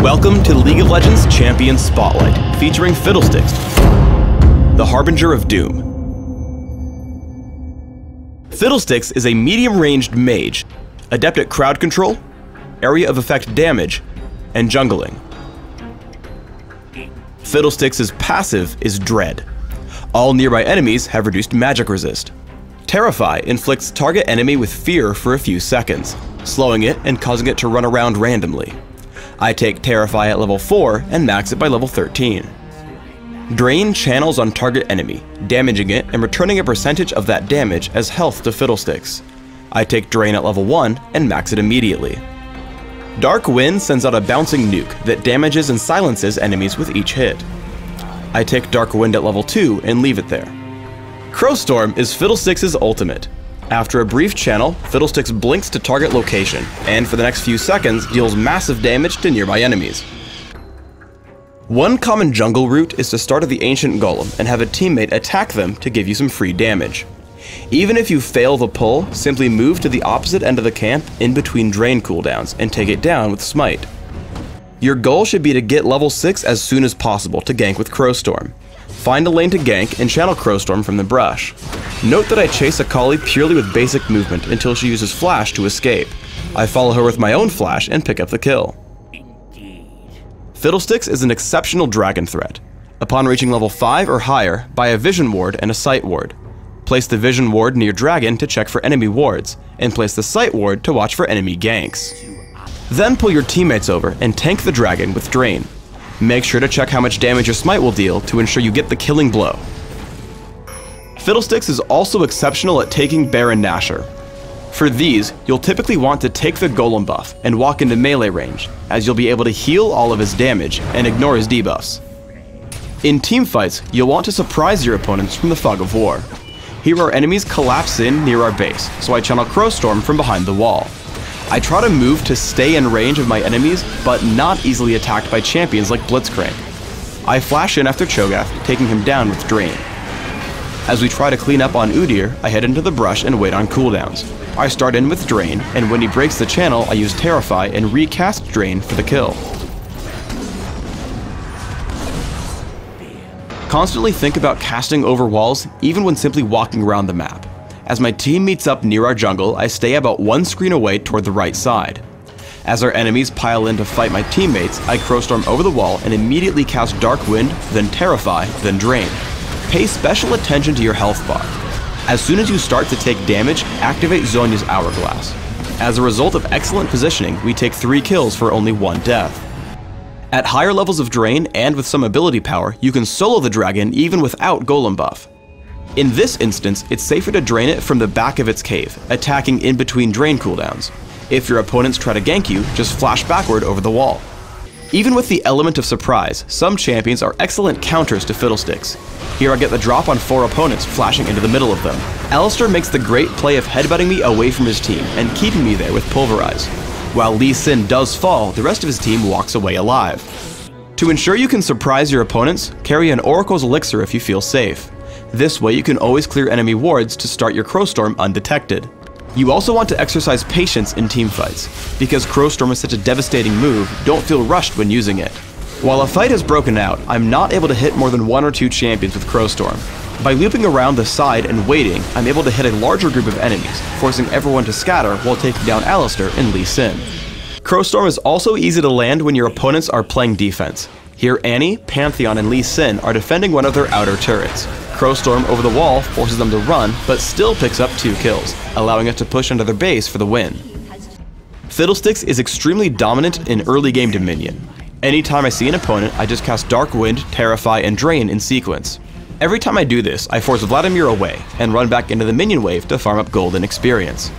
Welcome to League of Legends Champion Spotlight, featuring Fiddlesticks, the Harbinger of Doom. Fiddlesticks is a medium-ranged mage, adept at crowd control, area of effect damage, and jungling. Fiddlesticks' passive is Dread. All nearby enemies have reduced magic resist. Terrify inflicts target enemy with fear for a few seconds, slowing it and causing it to run around randomly. I take Terrify at level 4 and max it by level 13. Drain channels on target enemy, damaging it and returning a percentage of that damage as health to Fiddlesticks. I take Drain at level 1 and max it immediately. Dark Wind sends out a bouncing nuke that damages and silences enemies with each hit. I take Dark Wind at level 2 and leave it there. Crowstorm is Fiddlesticks' ultimate. After a brief channel, Fiddlesticks blinks to target location, and for the next few seconds deals massive damage to nearby enemies. One common jungle route is to start at the Ancient Golem and have a teammate attack them to give you some free damage. Even if you fail the pull, simply move to the opposite end of the camp in between drain cooldowns and take it down with Smite. Your goal should be to get level 6 as soon as possible to gank with Crowstorm. Find a lane to gank and channel Crowstorm from the brush. Note that I chase Akali purely with basic movement until she uses Flash to escape. I follow her with my own Flash and pick up the kill. Fiddlesticks is an exceptional dragon threat. Upon reaching level 5 or higher, buy a Vision Ward and a Sight Ward. Place the Vision Ward near Dragon to check for enemy wards, and place the Sight Ward to watch for enemy ganks. Then pull your teammates over and tank the Dragon with Drain. Make sure to check how much damage your Smite will deal to ensure you get the killing blow. Fiddlesticks is also exceptional at taking Baron Nashor. For these, you'll typically want to take the Golem buff and walk into melee range, as you'll be able to heal all of his damage and ignore his debuffs. In teamfights, you'll want to surprise your opponents from the Fog of War. Here our enemies collapse in near our base, so I channel Crowstorm from behind the wall. I try to move to stay in range of my enemies, but not easily attacked by champions like Blitzcrank. I flash in after Cho'Gath, taking him down with Drain. As we try to clean up on Udyr, I head into the brush and wait on cooldowns. I start in with Drain, and when he breaks the channel, I use Terrify and recast Drain for the kill. Constantly think about casting over walls, even when simply walking around the map. As my team meets up near our jungle, I stay about one screen away toward the right side. As our enemies pile in to fight my teammates, I Crowstorm over the wall and immediately cast Dark Wind, then Terrify, then Drain. Pay special attention to your health bar. As soon as you start to take damage, activate Zhonya's Hourglass. As a result of excellent positioning, we take 3 kills for only 1 death. At higher levels of Drain and with some ability power, you can solo the dragon even without Golem buff. In this instance, it's safer to drain it from the back of its cave, attacking in between drain cooldowns. If your opponents try to gank you, just flash backward over the wall. Even with the element of surprise, some champions are excellent counters to Fiddlesticks. Here I get the drop on 4 opponents, flashing into the middle of them. Alistar makes the great play of headbutting me away from his team and keeping me there with Pulverize. While Lee Sin does fall, the rest of his team walks away alive. To ensure you can surprise your opponents, carry an Oracle's Elixir if you feel safe. This way you can always clear enemy wards to start your Crowstorm undetected. You also want to exercise patience in teamfights. Because Crowstorm is such a devastating move, don't feel rushed when using it. While a fight has broken out, I'm not able to hit more than 1 or 2 champions with Crowstorm. By looping around the side and waiting, I'm able to hit a larger group of enemies, forcing everyone to scatter while taking down Alistar and Lee Sin. Crowstorm is also easy to land when your opponents are playing defense. Here Annie, Pantheon, and Lee Sin are defending one of their outer turrets. Crowstorm over the wall forces them to run, but still picks up 2 kills, allowing us to push under their base for the win. Fiddlesticks is extremely dominant in early game Dominion. Anytime I see an opponent, I just cast Dark Wind, Terrify, and Drain in sequence. Every time I do this, I force Vladimir away, and run back into the minion wave to farm up gold and experience.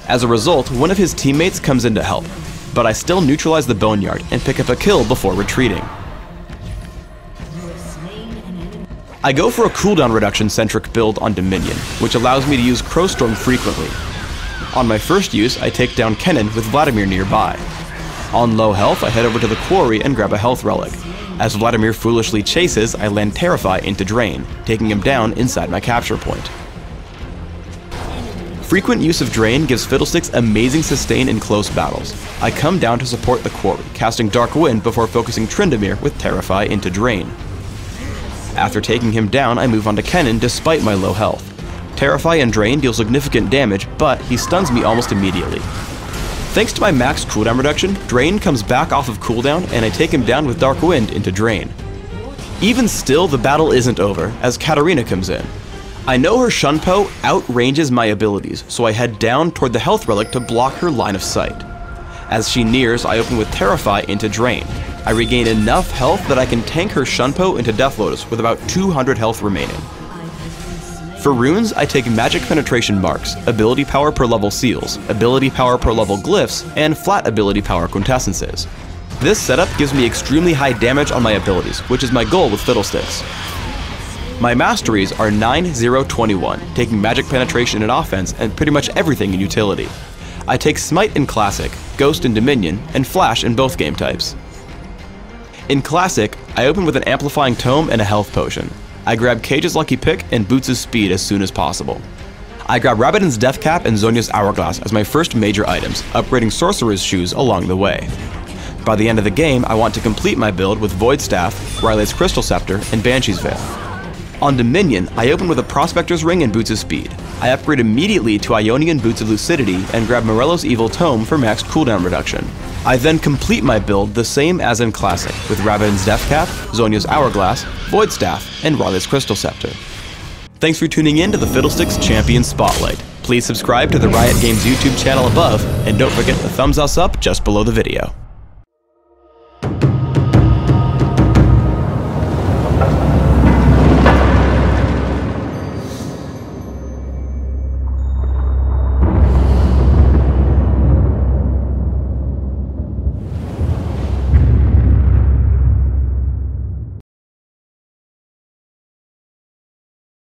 As a result, one of his teammates comes in to help, but I still neutralize the Boneyard and pick up a kill before retreating. I go for a cooldown reduction centric build on Dominion, which allows me to use Crowstorm frequently. On my first use, I take down Kennen with Vladimir nearby. On low health, I head over to the quarry and grab a health relic. As Vladimir foolishly chases, I land Terrify into Drain, taking him down inside my capture point. Frequent use of Drain gives Fiddlesticks amazing sustain in close battles. I come down to support the quarry, casting Dark Wind before focusing Tryndamere with Terrify into Drain. After taking him down, I move on to Kennen despite my low health. Terrify and Drain deal significant damage, but he stuns me almost immediately. Thanks to my max cooldown reduction, Drain comes back off of cooldown and I take him down with Dark Wind into Drain. Even still, the battle isn't over, as Katarina comes in. I know her Shunpo outranges my abilities, so I head down toward the health relic to block her line of sight. As she nears, I open with Terrify into Drain. I regain enough health that I can tank her Shunpo into Death Lotus with about 200 health remaining. For runes, I take Magic Penetration Marks, Ability Power per level Seals, Ability Power per level Glyphs, and Flat Ability Power Quintessences. This setup gives me extremely high damage on my abilities, which is my goal with Fiddlesticks. My masteries are 9-0-21, taking Magic Penetration in offense and pretty much everything in utility. I take Smite in Classic, Ghost in Dominion, and Flash in both game types. In Classic, I open with an Amplifying Tome and a Health Potion. I grab Cage's Lucky Pick and Boots' Speed as soon as possible. I grab Rabadon's Death Cap and Zhonya's Hourglass as my first major items, upgrading Sorcerer's Shoes along the way. By the end of the game, I want to complete my build with Void Staff, Riot's Crystal Scepter, and Banshee's Veil. On Dominion, I open with a Prospector's Ring and Boots of Speed. I upgrade immediately to Ionian Boots of Lucidity and grab Morello's Evil Tome for max cooldown reduction. I then complete my build the same as in Classic, with Rabadon's Death Cap, Zhonya's Hourglass, Void Staff, and Riot's Crystal Scepter. Thanks for tuning in to the Fiddlesticks Champion Spotlight. Please subscribe to the Riot Games YouTube channel above, and don't forget to thumbs us up just below the video.